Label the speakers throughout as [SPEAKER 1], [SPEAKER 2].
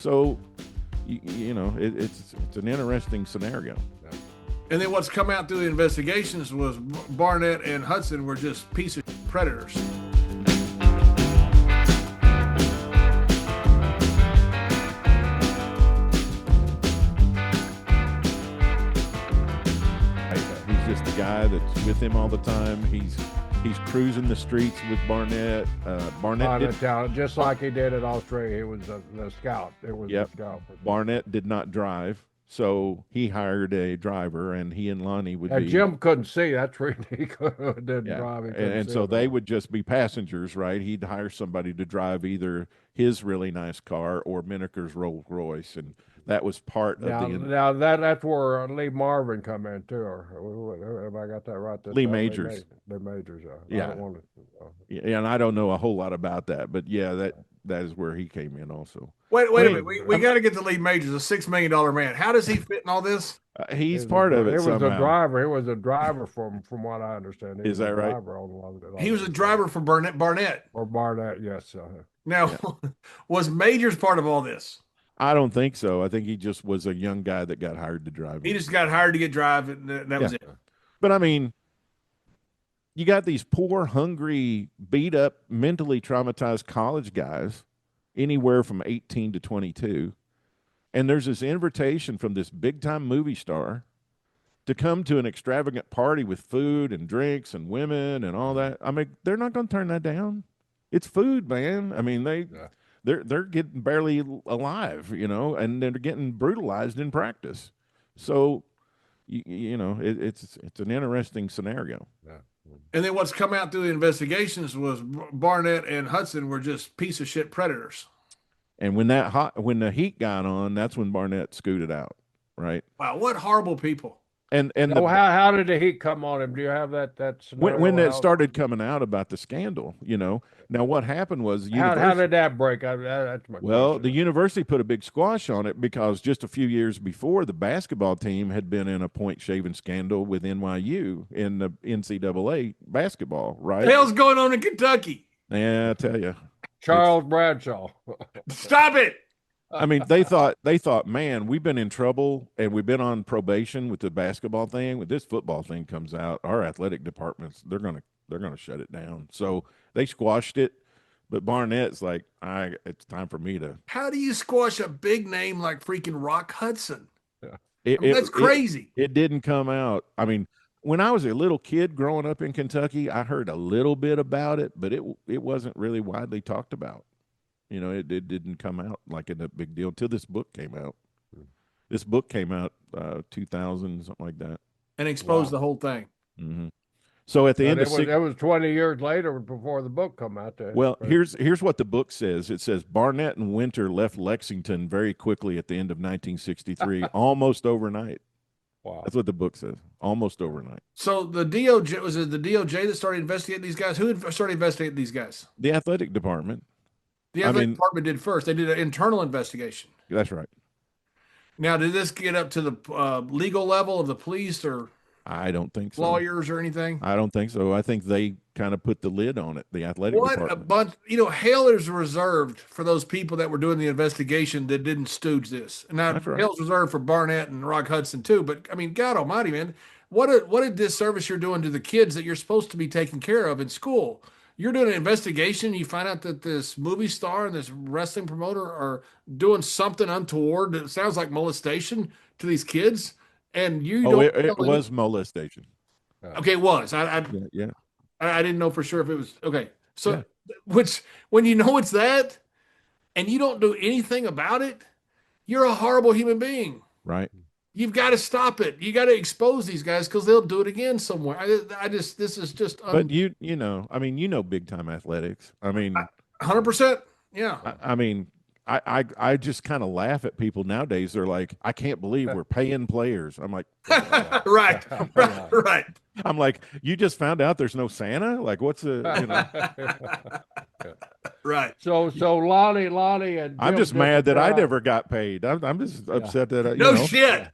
[SPEAKER 1] So, it's an interesting scenario.
[SPEAKER 2] And then what's come out through the investigations was Barnett and Hudson were just piece of predators.
[SPEAKER 1] He's just the guy that's with him all the time. He's cruising the streets with Barnett.
[SPEAKER 3] Barnett down, just like he did at Australia. He was the scout. It was the scout.
[SPEAKER 1] Barnett did not drive, so he hired a driver, and he and Lonnie would be.
[SPEAKER 3] Jim couldn't see. That's reason he didn't drive.
[SPEAKER 1] And so they would just be passengers, right? He'd hire somebody to drive either his really nice car or Miniker's Rolls Royce, and that was part of the.
[SPEAKER 3] Now that's where Lee Marvin come in too. Or have I got that right?
[SPEAKER 1] Lee Majors.
[SPEAKER 3] Lee Majors.
[SPEAKER 1] Yeah. Yeah, and I don't know a whole lot about that, but yeah, that is where he came in also.
[SPEAKER 2] Wait a minute. We got to get to Lee Majors, a $6 million man. How does he fit in all this?
[SPEAKER 1] He's part of it.
[SPEAKER 3] It was
[SPEAKER 1] somehow.
[SPEAKER 3] a driver. He was a driver from what I understand.
[SPEAKER 1] Is that right?
[SPEAKER 2] He was a driver for Barnett.
[SPEAKER 3] Or Barnett, yes.
[SPEAKER 2] Now, was Majors part of all this?
[SPEAKER 1] I don't think so. I think he just was a young guy that got hired to drive.
[SPEAKER 2] He just got hired to get drive, and that was it.
[SPEAKER 1] But I mean, you got these poor, hungry, beat up, mentally traumatized college guys, anywhere from 18 to 22. And there's this invitation from this big time movie star to come to an extravagant party with food and drinks and women and all that. I mean, they're not going to turn that down. It's food, man. I mean, they're getting barely alive, and they're getting brutalized in practice. So, it's an interesting scenario.
[SPEAKER 3] Yeah.
[SPEAKER 2] And then what's come out through the investigations was Barnett and Hudson were just piece of shit predators.
[SPEAKER 1] And when the heat got on, that's when Barnett scooted out, right?
[SPEAKER 2] Wow, what horrible people!
[SPEAKER 1] And
[SPEAKER 3] how did the heat come on him? Do you have that
[SPEAKER 1] when it started coming out about the scandal? Now what happened was
[SPEAKER 3] how did that break? That's my question.
[SPEAKER 1] The university put a big squash on it because just a few years before, the basketball team had been in a point shaving scandal with NYU in the NCAA basketball. Right?
[SPEAKER 2] What the hell's going on in Kentucky?
[SPEAKER 1] Yeah, I tell you,
[SPEAKER 3] Charles Bradshaw.
[SPEAKER 2] Stop it.
[SPEAKER 1] I mean, they thought, man, we've been in trouble and we've been on probation with the basketball thing. When this football thing comes out, our athletic departments, they're gonna shut it down. So they squashed it. But Barnett's like, it's time for me to.
[SPEAKER 2] How do you squash a big name like freaking Rock Hudson?
[SPEAKER 1] Yeah.
[SPEAKER 2] That's crazy.
[SPEAKER 1] It didn't come out. I mean, when I was a little kid growing up in Kentucky, I heard a little bit about it, but it wasn't really widely talked about. It didn't come out like a big deal until this book came out. This book came out 2000, something like that.
[SPEAKER 2] And exposed the whole thing.
[SPEAKER 1] Mm-hmm. So at the end of
[SPEAKER 3] that was 20 years later before the book come out.
[SPEAKER 1] Here's what the book says. It says Barnett and Winter left Lexington very quickly at the end of 1963, almost overnight.
[SPEAKER 3] Wow.
[SPEAKER 1] That's what the book says. Almost overnight.
[SPEAKER 2] So the DOJ, was it the DOJ that started investigating these guys? Who started investigating these guys?
[SPEAKER 1] The athletic department.
[SPEAKER 2] The athletic department did first. They did an internal investigation.
[SPEAKER 1] That's right.
[SPEAKER 2] Now, did this get up to the legal level of the police or?
[SPEAKER 1] I don't think so.
[SPEAKER 2] Lawyers or anything?
[SPEAKER 1] I don't think so. I think they kind of put the lid on it. The athletic department.
[SPEAKER 2] What a bunch! Hell is reserved for those people that were doing the investigation that didn't stooge this. And now hell's reserved for Barnett and Rock Hudson too. But I mean, God Almighty, man, what a disservice you're doing to the kids that you're supposed to be taking care of in school. You're doing an investigation. You find out that this movie star and this wrestling promoter are doing something untoward that sounds like molestation to these kids, and
[SPEAKER 1] it was molestation.
[SPEAKER 2] Okay, it was. I didn't know for sure if it was okay. So, which when you know it's that, and you don't do anything about it, you're a horrible human being.
[SPEAKER 1] Right.
[SPEAKER 2] You've got to stop it. You got to expose these guys because they'll do it again somewhere. This is just.
[SPEAKER 1] But big time athletics. I mean,
[SPEAKER 2] 100%. Yeah.
[SPEAKER 1] I mean, I just kind of laugh at people nowadays. They're like, I can't believe we're paying players. I'm like,
[SPEAKER 2] right.
[SPEAKER 1] I'm like, you just found out there's no Santa? Like, what's
[SPEAKER 2] Right.
[SPEAKER 3] So Lonnie and
[SPEAKER 1] I'm just mad that I never got paid. I'm just upset that
[SPEAKER 2] shit.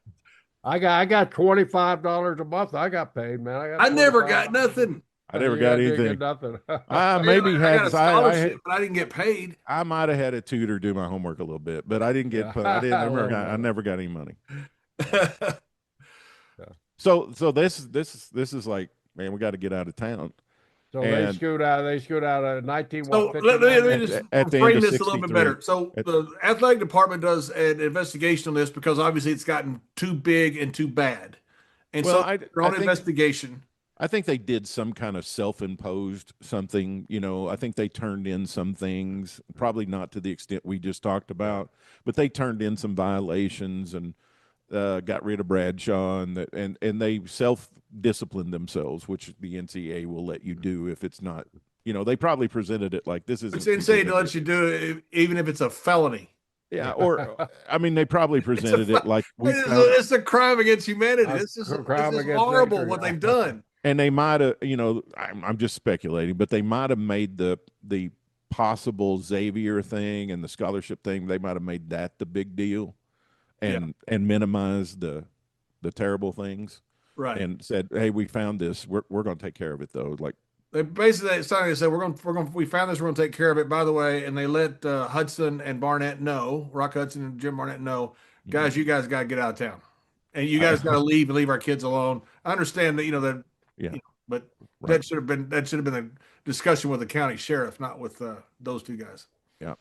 [SPEAKER 3] I got $25 a month. I got paid, man.
[SPEAKER 2] I never got nothing.
[SPEAKER 1] I never
[SPEAKER 3] You
[SPEAKER 1] got
[SPEAKER 3] didn't
[SPEAKER 1] anything.
[SPEAKER 3] get nothing.
[SPEAKER 1] I maybe
[SPEAKER 2] I
[SPEAKER 1] had
[SPEAKER 2] got a
[SPEAKER 1] 'cause
[SPEAKER 2] scholarship, but I didn't get paid.
[SPEAKER 1] I might have had a tutor do my homework a little bit, but I didn't get
[SPEAKER 3] Yeah.
[SPEAKER 1] I didn't
[SPEAKER 3] A
[SPEAKER 1] ever
[SPEAKER 3] little
[SPEAKER 1] got, I
[SPEAKER 3] bit.
[SPEAKER 1] never got any money.
[SPEAKER 3] Yeah.
[SPEAKER 1] So this is like, man, we got to get out of town.
[SPEAKER 3] So they
[SPEAKER 1] And
[SPEAKER 3] scoot out. They scoot out of 19.
[SPEAKER 2] So
[SPEAKER 3] What,
[SPEAKER 2] let me
[SPEAKER 1] at,
[SPEAKER 2] just
[SPEAKER 1] at the end
[SPEAKER 2] frame
[SPEAKER 1] of
[SPEAKER 2] this a little bit
[SPEAKER 1] 63,
[SPEAKER 2] better. So
[SPEAKER 1] at,
[SPEAKER 2] the athletic department does an investigation on this because obviously it's gotten too big and too bad, and
[SPEAKER 1] well,
[SPEAKER 2] so their own investigation.
[SPEAKER 1] I think they did some kind of self-imposed something, I think they turned in some things, probably not to the extent we just talked about, but they turned in some violations and got rid of Bradshaw and they self-disciplined themselves, which the NCAA will let you do if it's not, they probably presented it like this isn't.
[SPEAKER 2] It's insane to let you do it, even if it's a felony.
[SPEAKER 1] Yeah, or I mean, they probably presented it like
[SPEAKER 2] it's a crime against humanity. This is
[SPEAKER 3] against
[SPEAKER 2] horrible
[SPEAKER 3] nature,
[SPEAKER 2] what they've done.
[SPEAKER 1] and they might have, I'm just speculating, but they might have made the possible Xavier thing and the scholarship thing. They might have made that the big deal, and minimized the terrible things,
[SPEAKER 2] right?
[SPEAKER 1] And said, hey, we found this. We're going to take care of it though. Like
[SPEAKER 2] they basically said we found this. We're going to take care of it. By the way, and they let Hudson and Barnett know, Rock Hudson and Jim Barnett know, guys, you guys got to get out of town, and you guys got to leave and leave our kids alone. I understand that but
[SPEAKER 1] right.
[SPEAKER 2] that should have been a discussion with the county sheriff, not with those two guys.
[SPEAKER 1] Yeah.